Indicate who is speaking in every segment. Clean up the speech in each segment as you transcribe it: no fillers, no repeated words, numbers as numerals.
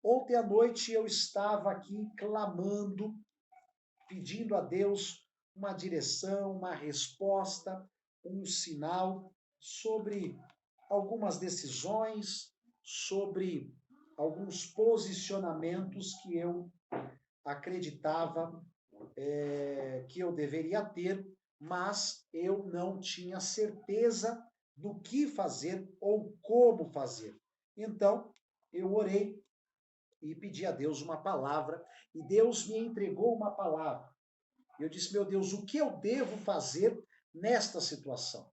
Speaker 1: Ontem à noite eu estava aqui clamando, pedindo a Deus uma direção, uma resposta, um sinal sobre algumas decisões, sobre alguns posicionamentos que eu acreditava que eu deveria ter, mas eu não tinha certeza do que fazer ou como fazer. Então, eu orei e pedi a Deus uma palavra, e Deus me entregou uma palavra. Eu disse, meu Deus, o que eu devo fazer nesta situação?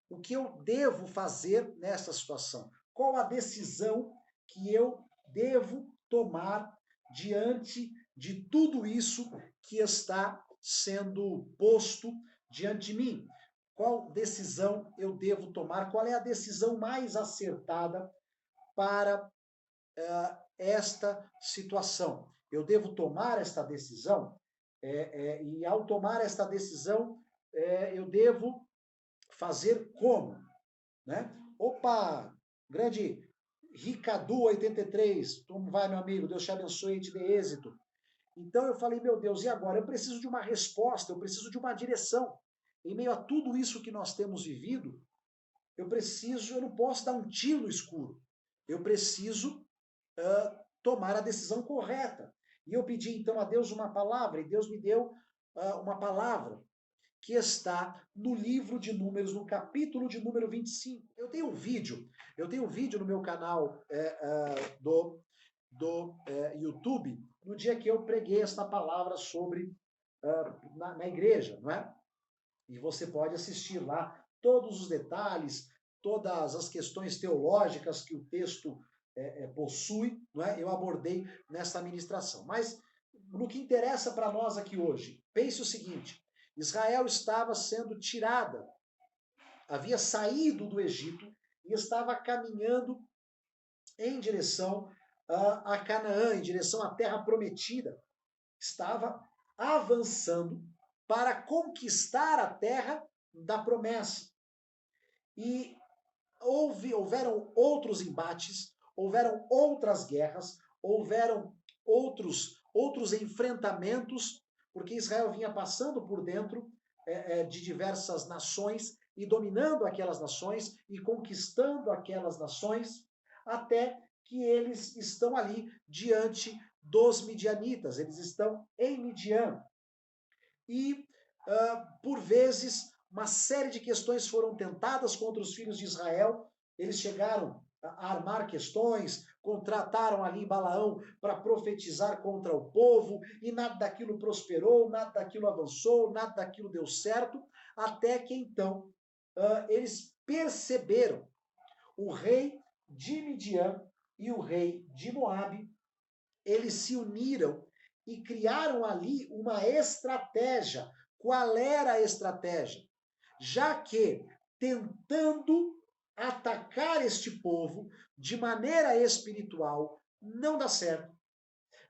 Speaker 1: O que eu devo fazer nesta situação? Qual a decisão que eu devo tomar diante de tudo isso que está sendo posto diante de mim? Qual decisão eu devo tomar? Qual é a decisão mais acertada para esta situação? Eu devo tomar esta decisão? E ao tomar esta decisão, eu devo fazer como? Né? Opa, grande Ricadu 83, como vai, meu amigo? Deus te abençoe e te dê êxito. Então eu falei, meu Deus, e agora? Eu preciso de uma resposta, eu preciso de uma direção. Em meio a tudo isso que nós temos vivido, eu não posso dar um tiro no escuro. Eu preciso tomar a decisão correta. E eu pedi então a Deus uma palavra, e Deus me deu uma palavra que está no livro de Números, no capítulo de número 25. Eu tenho um vídeo no meu canal do YouTube, no dia que eu preguei esta palavra sobre na igreja, não é? E você pode assistir lá todos os detalhes, todas as questões teológicas que o texto possui, não é? Eu abordei nessa ministração. Mas no que interessa para nós aqui hoje, pense o seguinte: Israel estava sendo tirada, havia saído do Egito e estava caminhando em direção a Canaã, em direção à terra prometida. Estava avançando para conquistar a terra da promessa. E houveram outros embates, houveram outras guerras, houveram outros enfrentamentos, porque Israel vinha passando por dentro de diversas nações e dominando aquelas nações e conquistando aquelas nações, até que eles estão ali diante dos midianitas, eles estão em Midian. E, por vezes, uma série de questões foram tentadas contra os filhos de Israel. Eles chegaram a armar questões, contrataram ali Balaão para profetizar contra o povo, e nada daquilo prosperou, nada daquilo avançou, nada daquilo deu certo, até que então eles perceberam o rei de Midian e o rei de Moabe, eles se uniram e criaram ali uma estratégia. Qual era a estratégia? Já que tentando atacar este povo de maneira espiritual não dá certo,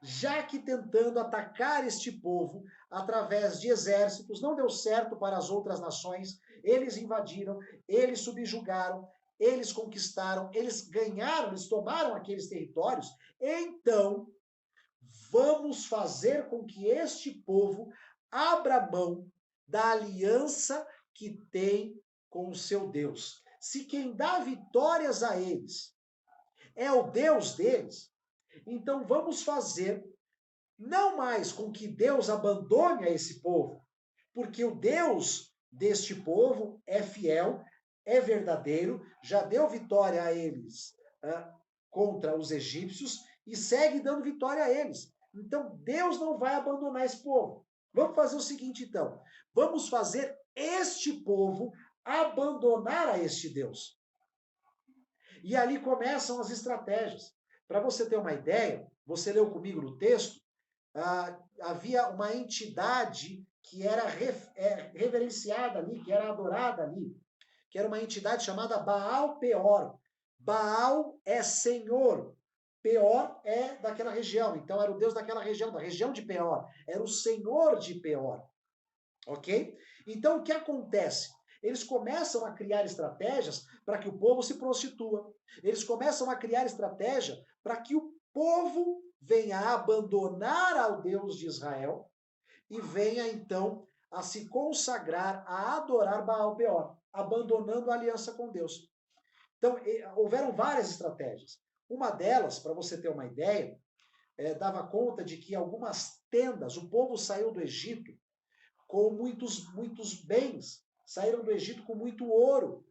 Speaker 1: já que tentando atacar este povo através de exércitos não deu certo para as outras nações, eles invadiram, eles subjugaram, eles conquistaram, eles ganharam, eles tomaram aqueles territórios, então vamos fazer com que este povo abra mão da aliança que tem com o seu Deus. Se quem dá vitórias a eles é o Deus deles, então vamos fazer não mais com que Deus abandone a esse povo, porque o Deus deste povo é fiel, é verdadeiro, já deu vitória a eles contra os egípcios e segue dando vitória a eles. Então Deus não vai abandonar esse povo. Vamos fazer o seguinte, então. Vamos fazer este povo abandonar a este Deus. E ali começam as estratégias. Para você ter uma ideia, você leu comigo no texto, havia uma entidade que era reverenciada ali, que era adorada ali, que era uma entidade chamada Baal Peor. Baal é senhor, Peor é daquela região, então era o deus daquela região, da região de Peor, era o senhor de Peor, ok? Então o que acontece? Eles começam a criar estratégias para que o povo se prostitua. Eles começam a criar estratégia para que povo venha a abandonar ao Deus de Israel e venha então a se consagrar, a adorar Baal-Peor, abandonando a aliança com Deus. Então, houveram várias estratégias. Uma delas, para você ter uma ideia, dava conta de que algumas tendas, o povo saiu do Egito com muitos bens, saíram do Egito com muito ouro.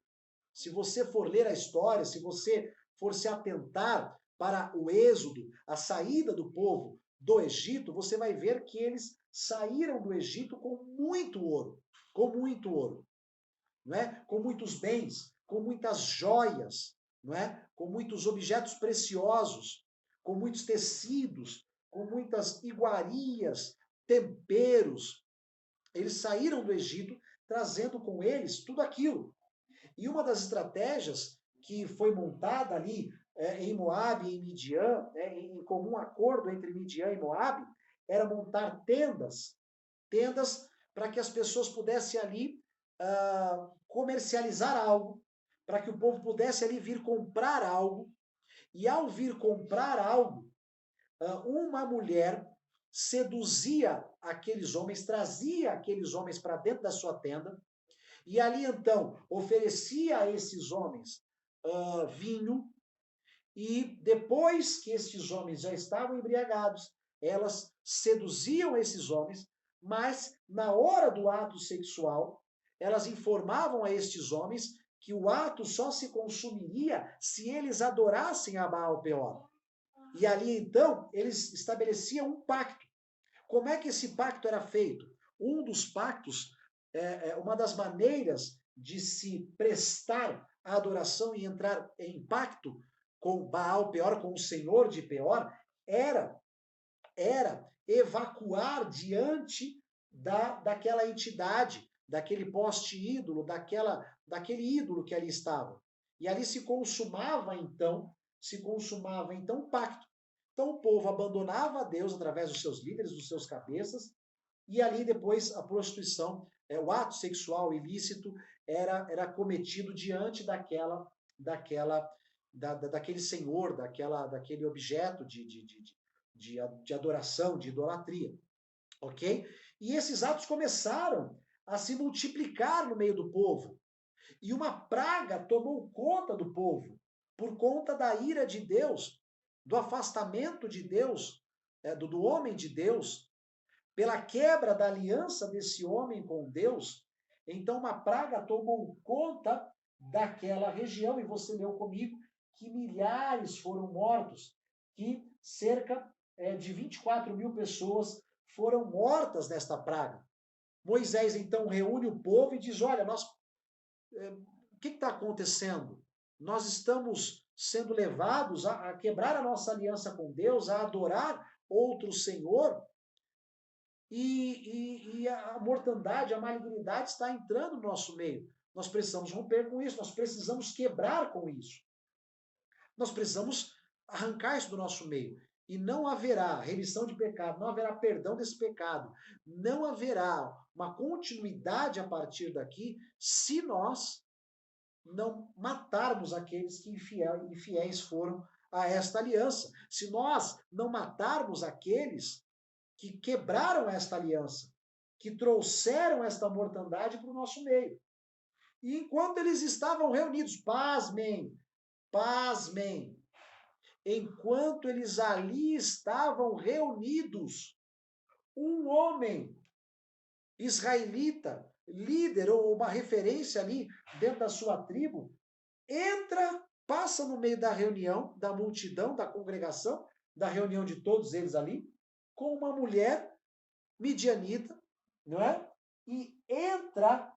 Speaker 1: Se você for ler a história, se você for se atentar para o êxodo, a saída do povo do Egito, você vai ver que eles saíram do Egito com muito ouro, não é? Com muitos bens, com muitas joias, não é? Com muitos objetos preciosos, com muitos tecidos, com muitas iguarias, temperos. Eles saíram do Egito trazendo com eles tudo aquilo. E uma das estratégias que foi montada ali em Moabe e em Midian, em comum acordo entre Midian e Moabe, era montar tendas para que as pessoas pudessem ali comercializar algo, para que o povo pudesse ali vir comprar algo. E ao vir comprar algo, uma mulher seduzia aqueles homens, trazia aqueles homens para dentro da sua tenda, e ali então oferecia a esses homens vinho, e depois que esses homens já estavam embriagados, elas seduziam esses homens, mas na hora do ato sexual, elas informavam a estes homens que o ato só se consumiria se eles adorassem a Baal-Peor. E ali então eles estabeleciam um pacto. Como é que esse pacto era feito? Um dos pactos, uma das maneiras de se prestar a adoração e entrar em pacto com Baal Peor, com o Senhor de Peor, era evacuar diante daquela entidade, daquele poste ídolo, daquele ídolo que ali estava. E ali se consumava então um pacto. Então o povo abandonava a Deus através dos seus líderes, dos seus cabeças, e ali depois a prostituição, o ato sexual ilícito era cometido diante daquele senhor, daquele objeto de adoração, de idolatria, ok? E esses atos começaram a se multiplicar no meio do povo. E uma praga tomou conta do povo, por conta da ira de Deus, do afastamento de Deus, do homem de Deus, pela quebra da aliança desse homem com Deus. Então uma praga tomou conta daquela região, e você leu comigo que milhares foram mortos, que cerca de 24 mil pessoas foram mortas nesta praga. Moisés então reúne o povo e diz: olha, o que está acontecendo? Nós estamos sendo levados a quebrar a nossa aliança com Deus, a adorar outro Senhor, e a mortandade, a malignidade está entrando no nosso meio. Nós precisamos romper com isso, nós precisamos quebrar com isso. Nós precisamos arrancar isso do nosso meio. E não haverá remissão de pecado, não haverá perdão desse pecado, não haverá uma continuidade a partir daqui se nós não matarmos aqueles que infiéis foram a esta aliança. Se nós não matarmos aqueles que quebraram esta aliança, que trouxeram esta mortandade para o nosso meio. E enquanto eles estavam reunidos, pasmem, enquanto eles ali estavam reunidos, um homem israelita, líder ou uma referência ali dentro da sua tribo, passa no meio da reunião, da multidão, da congregação, da reunião de todos eles ali, com uma mulher midianita, não é? E entra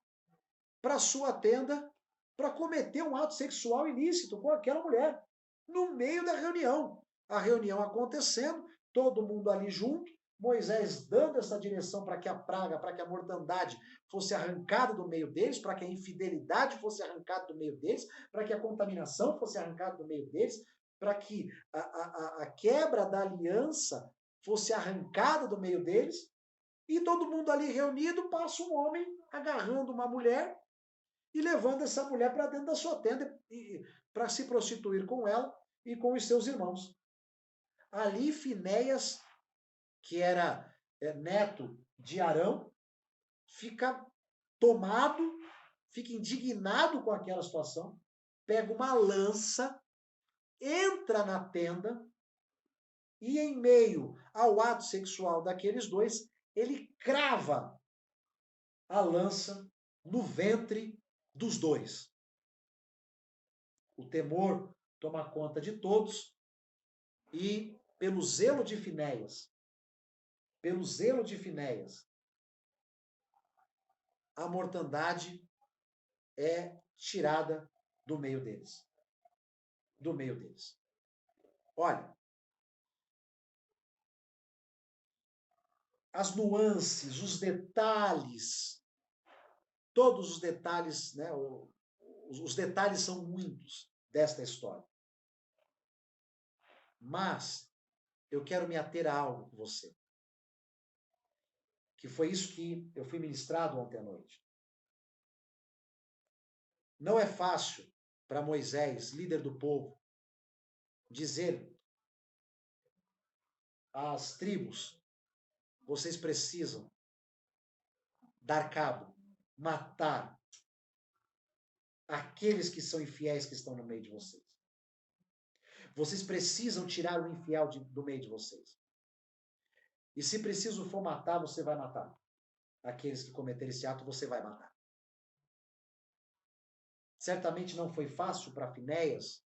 Speaker 1: para sua tenda para cometer um ato sexual ilícito com aquela mulher, no meio da reunião. A reunião acontecendo, todo mundo ali junto, Moisés dando essa direção para que a praga, para que a mortandade fosse arrancada do meio deles, para que a infidelidade fosse arrancada do meio deles, para que a contaminação fosse arrancada do meio deles, para que a quebra da aliança fosse arrancada do meio deles. E todo mundo ali reunido, passa um homem agarrando uma mulher e levando essa mulher para dentro da sua tenda para se prostituir com ela e com os seus irmãos. Ali Finéias, que era neto de Arão, fica tomado, fica indignado com aquela situação, pega uma lança, entra na tenda e, em meio ao ato sexual daqueles dois, ele crava a lança no ventre dos dois. O temor toma conta de todos e, pelo zelo de Finéias, a mortandade é tirada do meio deles. Olha, as nuances, os detalhes, todos os detalhes, né? Os detalhes são muitos desta história. Mas eu quero me ater a algo com você. Que foi isso que eu fui ministrado ontem à noite. Não é fácil para Moisés, líder do povo, dizer às tribos: vocês precisam dar cabo, matar aqueles que são infiéis que estão no meio de vocês. Vocês precisam tirar o infiel do meio de vocês. E se preciso for matar, você vai matar. Aqueles que cometerem esse ato, você vai matar. Certamente não foi fácil para Finéias,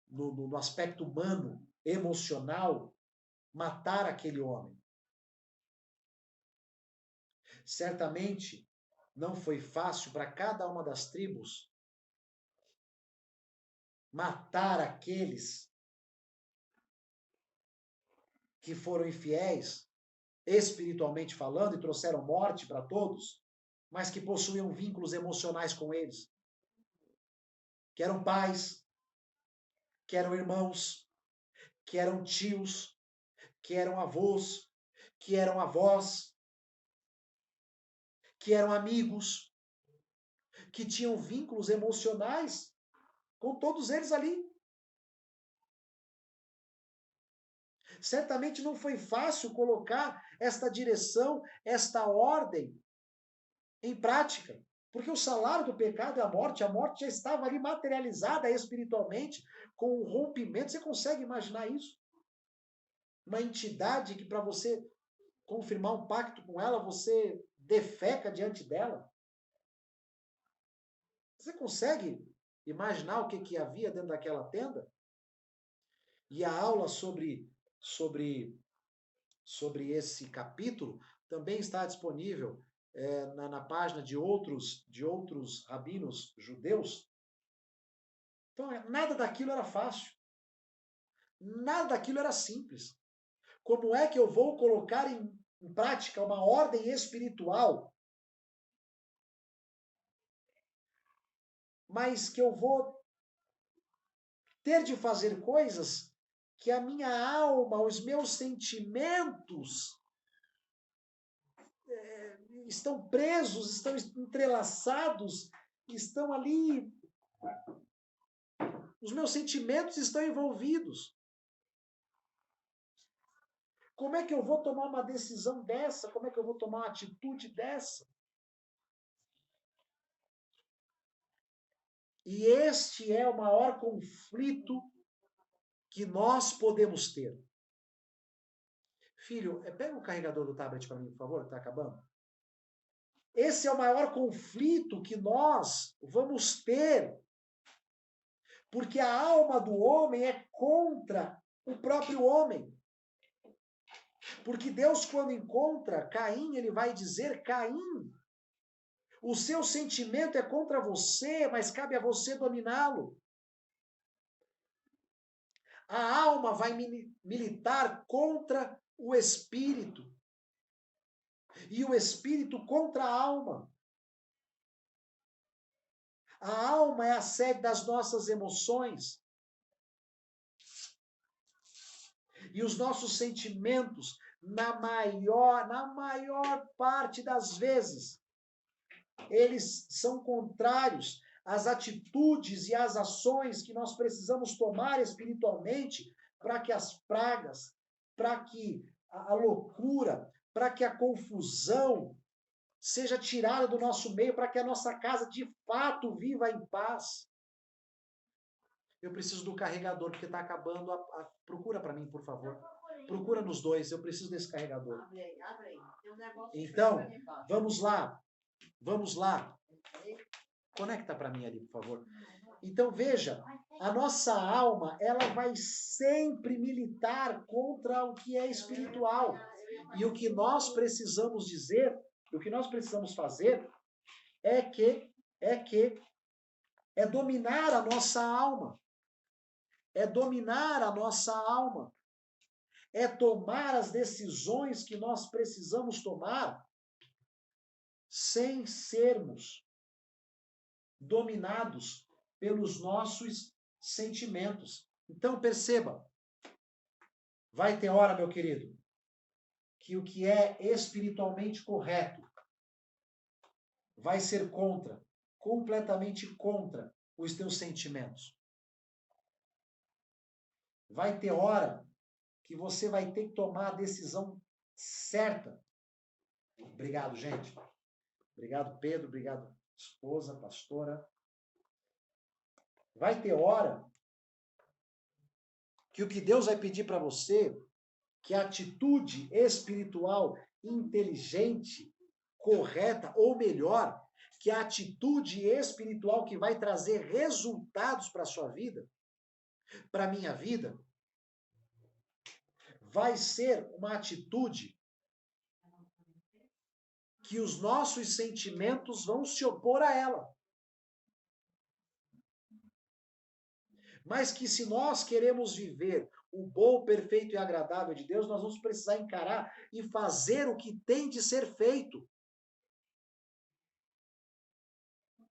Speaker 1: no aspecto humano, emocional, matar aquele homem. Certamente não foi fácil para cada uma das tribos matar aqueles que foram infiéis, espiritualmente falando, e trouxeram morte para todos, mas que possuíam vínculos emocionais com eles. Que eram pais, que eram irmãos, que eram tios, que eram avós, que eram avós, que eram amigos, que tinham vínculos emocionais com todos eles ali. Certamente não foi fácil colocar esta direção, esta ordem em prática, porque o salário do pecado é a morte já estava ali materializada espiritualmente, com o rompimento. Você consegue imaginar isso? Uma entidade que, para você confirmar um pacto com ela, você defeca diante dela? Você consegue imaginar o que havia dentro daquela tenda? E a aula sobre esse capítulo também está disponível na página de outros rabinos judeus. Então, nada daquilo era fácil. Nada daquilo era simples. Como é que eu vou colocar em prática uma ordem espiritual, mas que eu vou ter de fazer coisas que a minha alma, os meus sentimentos estão presos, estão entrelaçados, estão ali. Os meus sentimentos estão envolvidos. Como é que eu vou tomar uma decisão dessa? Como é que eu vou tomar uma atitude dessa? E este é o maior conflito que nós podemos ter. Filho, pega o carregador do tablet para mim, por favor, está acabando. Esse é o maior conflito que nós vamos ter. Porque a alma do homem é contra o próprio homem. Porque Deus, quando encontra Caim, ele vai dizer: Caim, o seu sentimento é contra você, mas cabe a você dominá-lo. A alma vai militar contra o espírito. E o espírito contra a alma. A alma é a sede das nossas emoções. E os nossos sentimentos, na maior parte das vezes, eles são contrários às atitudes e às ações que nós precisamos tomar espiritualmente para que as pragas, para que a loucura, para que a confusão seja tirada do nosso meio, para que a nossa casa de fato viva em paz. Eu preciso do carregador, porque está acabando. Procura para mim, por favor. Procura nos dois, eu preciso desse carregador.
Speaker 2: Abre aí, abre aí. Tem um negócio
Speaker 1: Então,
Speaker 2: ali embaixo.
Speaker 1: vamos lá. Vamos lá. Conecta para mim ali, por favor. Então, veja, a nossa alma, ela vai sempre militar contra o que é espiritual. E o que nós precisamos dizer, o que nós precisamos fazer é dominar a nossa alma. É dominar a nossa alma. É tomar as decisões que nós precisamos tomar sem sermos dominados pelos nossos sentimentos. Então, perceba, vai ter hora, meu querido, que o que é espiritualmente correto vai ser completamente contra os teus sentimentos. Vai ter hora que você vai ter que tomar a decisão certa. Obrigado, gente. Obrigado, Pedro. Obrigado, esposa, pastora. Vai ter hora que o que Deus vai pedir para você, que a atitude espiritual inteligente, correta, ou melhor, que a atitude espiritual que vai trazer resultados para a sua vida, para a minha vida, vai ser uma atitude que os nossos sentimentos vão se opor a ela. Mas que se nós queremos viver o bom, perfeito e agradável de Deus, nós vamos precisar encarar e fazer o que tem de ser feito.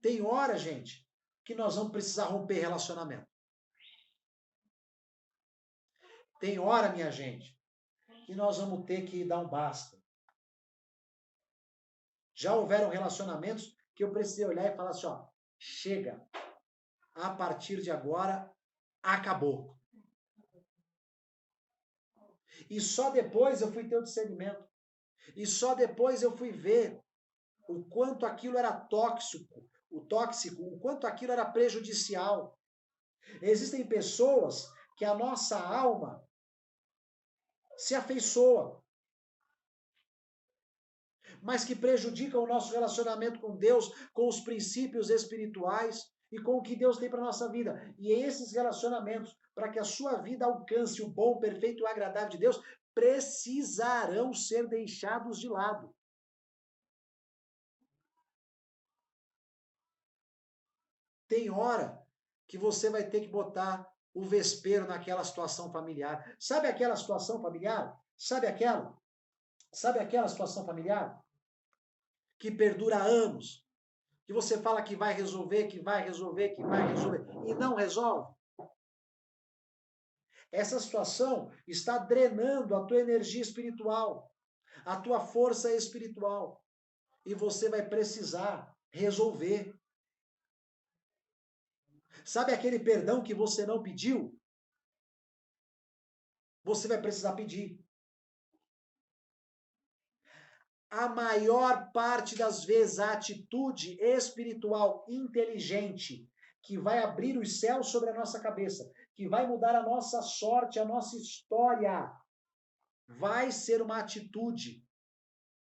Speaker 1: Tem hora, gente, que nós vamos precisar romper relacionamento. Tem hora, minha gente, que nós vamos ter que dar um basta. Já houveram relacionamentos que eu precisei olhar e falar assim, ó, chega, a partir de agora, acabou. E só depois eu fui ter o discernimento. E só depois eu fui ver o quanto aquilo era tóxico, o quanto aquilo era prejudicial. Existem pessoas que a nossa alma se afeiçoa, mas que prejudicam o nosso relacionamento com Deus, com os princípios espirituais e com o que Deus tem para a nossa vida. E esses relacionamentos, para que a sua vida alcance o bom, perfeito e agradável de Deus, precisarão ser deixados de lado. Tem hora que você vai ter que botar o vespeiro naquela situação familiar. Sabe aquela situação familiar? Sabe aquela? Sabe aquela situação familiar? Que perdura anos. Que você fala que vai resolver, que vai resolver, que vai resolver. E não resolve. Essa situação está drenando a tua energia espiritual, a tua força espiritual. E você vai precisar resolver. Sabe aquele perdão que você não pediu? Você vai precisar pedir. A maior parte das vezes, a atitude espiritual inteligente que vai abrir os céus sobre a nossa cabeça, que vai mudar a nossa sorte, a nossa história, vai ser uma atitude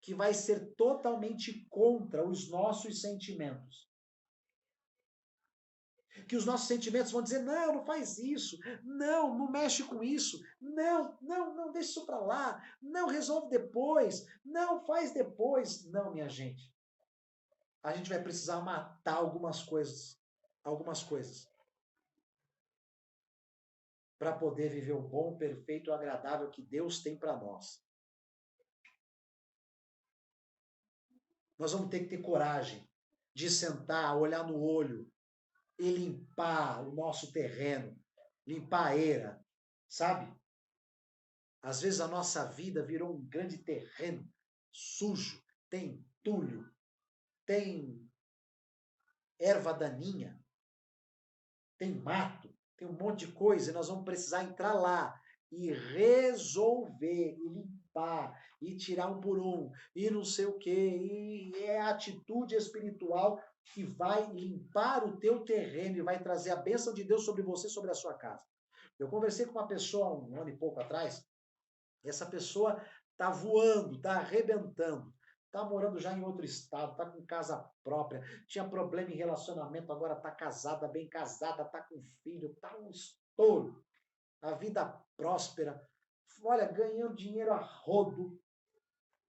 Speaker 1: que vai ser totalmente contra os nossos sentimentos. Que os nossos sentimentos vão dizer, não, não faz isso, não mexe com isso, não, deixa isso para lá, não, resolve depois, não, faz depois. Não, minha gente. A gente vai precisar matar algumas coisas, para poder viver o bom, perfeito e agradável que Deus tem para nós. Nós vamos ter que ter coragem de sentar, olhar no olho e limpar o nosso terreno, limpar a eira, sabe? Às vezes a nossa vida virou um grande terreno sujo, tem entulho, tem erva daninha, tem mato, tem um monte de coisa, e nós vamos precisar entrar lá e resolver, e limpar, e tirar um por um, e não sei o quê, e é a atitude espiritual que vai limpar o teu terreno e vai trazer a bênção de Deus sobre você, sobre a sua casa. Eu conversei com uma pessoa um ano e pouco atrás, e essa pessoa tá voando, tá arrebentando, tá morando já em outro estado, tá com casa própria, tinha problema em relacionamento, agora tá casada, bem casada, tá com filho, tá um estouro, a vida próspera, olha, ganhando dinheiro a rodo.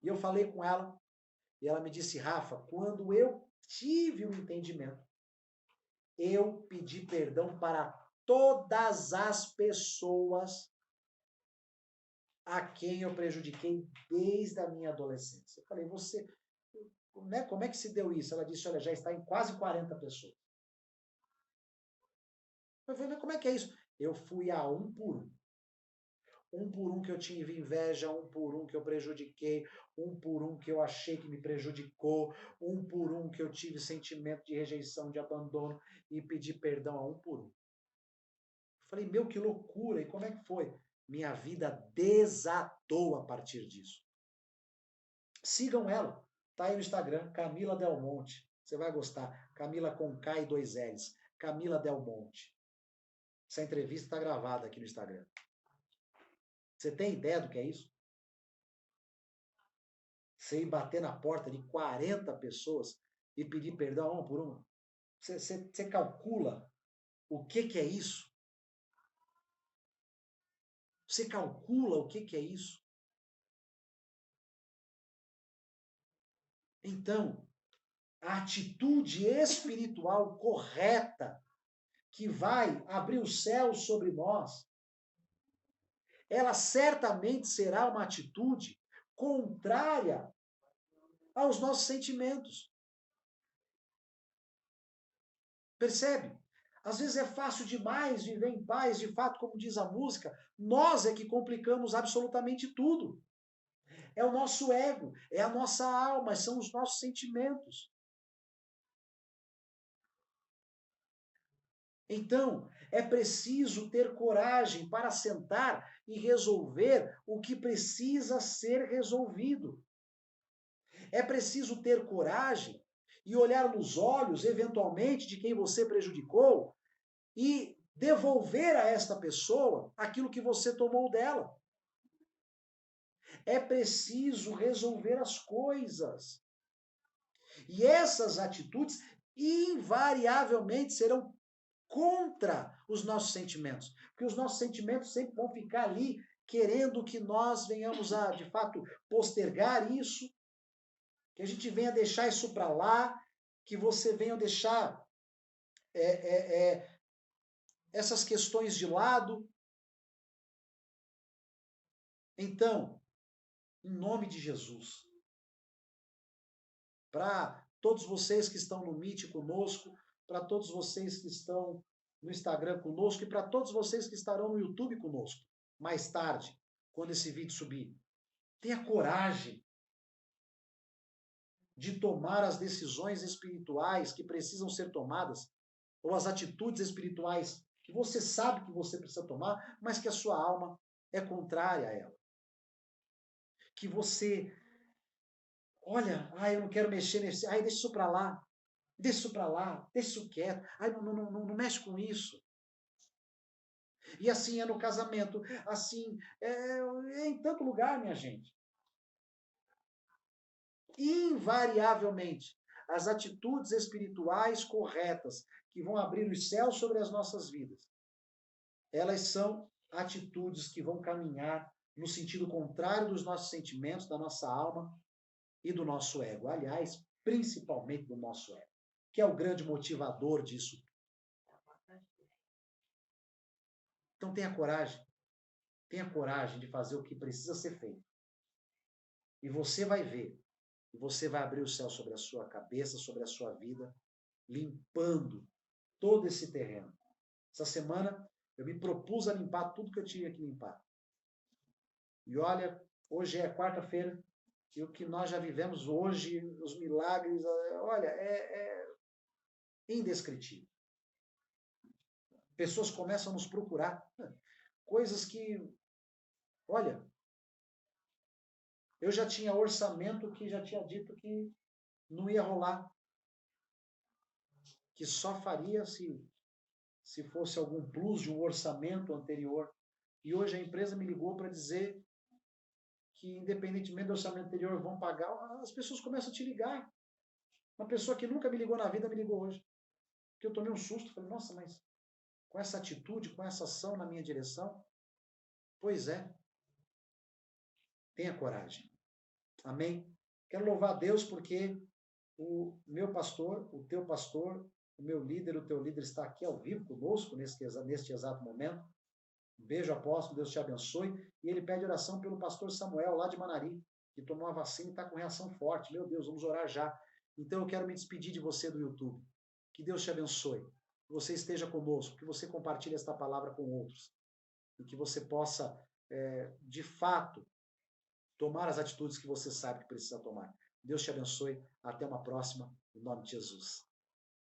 Speaker 1: E eu falei com ela, e ela me disse, Rafa, quando eu tive um entendimento, eu pedi perdão para todas as pessoas a quem eu prejudiquei desde a minha adolescência. Eu falei, você, né, como é que se deu isso? Ela disse, olha, já está em quase 40 pessoas. Eu falei, mas como é que é isso? Eu fui a um por um. Um por um que eu tive inveja, um por um que eu prejudiquei, um por um que eu achei que me prejudicou, um por um que eu tive sentimento de rejeição, de abandono, e pedi perdão a um por um. Eu falei, meu, que loucura! E como é que foi? Minha vida desatou a partir disso. Sigam ela. Tá aí no Instagram, Camila Del Monte. Você vai gostar. Camila com K e 2 L's. Camila Del Monte. Essa entrevista está gravada aqui no Instagram. Você tem ideia do que é isso? Você ir bater na porta de 40 pessoas e pedir perdão uma por uma? Você calcula o que é isso? Você calcula o que é isso? Então, a atitude espiritual correta que vai abrir o céu sobre nós, ela certamente será uma atitude contrária aos nossos sentimentos. Percebe? Às vezes é fácil demais viver em paz, de fato, como diz a música, nós é que complicamos absolutamente tudo. É o nosso ego, é a nossa alma, são os nossos sentimentos. Então, é preciso ter coragem para sentar e resolver o que precisa ser resolvido. É preciso ter coragem e olhar nos olhos, eventualmente, de quem você prejudicou e devolver a esta pessoa aquilo que você tomou dela. É preciso resolver as coisas. E essas atitudes invariavelmente serão contra os nossos sentimentos, porque os nossos sentimentos sempre vão ficar ali querendo que nós venhamos a, de fato, postergar isso, que a gente venha deixar isso para lá, que você venha deixar essas questões de lado. Então, em nome de Jesus, para todos vocês que estão no Meet conosco, para todos vocês que estão no Instagram conosco e para todos vocês que estarão no YouTube conosco, mais tarde, quando esse vídeo subir. Tenha coragem de tomar as decisões espirituais que precisam ser tomadas, ou as atitudes espirituais que você sabe que você precisa tomar, mas que a sua alma é contrária a ela. Que você, olha, eu não quero mexer nesse, deixa isso para lá, deixa isso para lá, deixa isso quieto, não mexe com isso. E assim é no casamento, assim é em tanto lugar, minha gente. Invariavelmente, as atitudes espirituais corretas que vão abrir os céus sobre as nossas vidas, elas são atitudes que vão caminhar no sentido contrário dos nossos sentimentos, da nossa alma e do nosso ego. Aliás, principalmente do nosso ego, que é o grande motivador disso. Então tenha coragem de fazer o que precisa ser feito. E você vai ver, e você vai abrir o céu sobre a sua cabeça, sobre a sua vida, limpando todo esse terreno. Essa semana eu me propus a limpar tudo que eu tinha que limpar. E olha, hoje é quarta-feira, e o que nós já vivemos hoje, os milagres, olha, é indescritível. Pessoas começam a nos procurar, coisas que Olha, eu já tinha orçamento que já tinha dito que não ia rolar, que só faria se fosse algum plus de um orçamento anterior. E hoje a empresa me ligou para dizer que, independentemente do orçamento anterior, vão pagar. As pessoas começam a te ligar. Uma pessoa que nunca me ligou na vida me ligou hoje. Porque eu tomei um susto. Falei, nossa, mas com essa atitude, com essa ação na minha direção? Pois é. Tenha coragem. Amém? Quero louvar a Deus porque o meu pastor, o teu pastor, o meu líder, o teu líder está aqui ao vivo conosco neste exato momento. Um beijo, apóstolo, Deus te abençoe. E ele pede oração pelo pastor Samuel, lá de Manari, que tomou a vacina e está com reação forte. Meu Deus, vamos orar já. Então eu quero me despedir de você do YouTube. Que Deus te abençoe. Que você esteja conosco, que você compartilhe esta palavra com outros. E que você possa, de fato, tomar as atitudes que você sabe que precisa tomar. Deus te abençoe. Até uma próxima. Em nome de Jesus.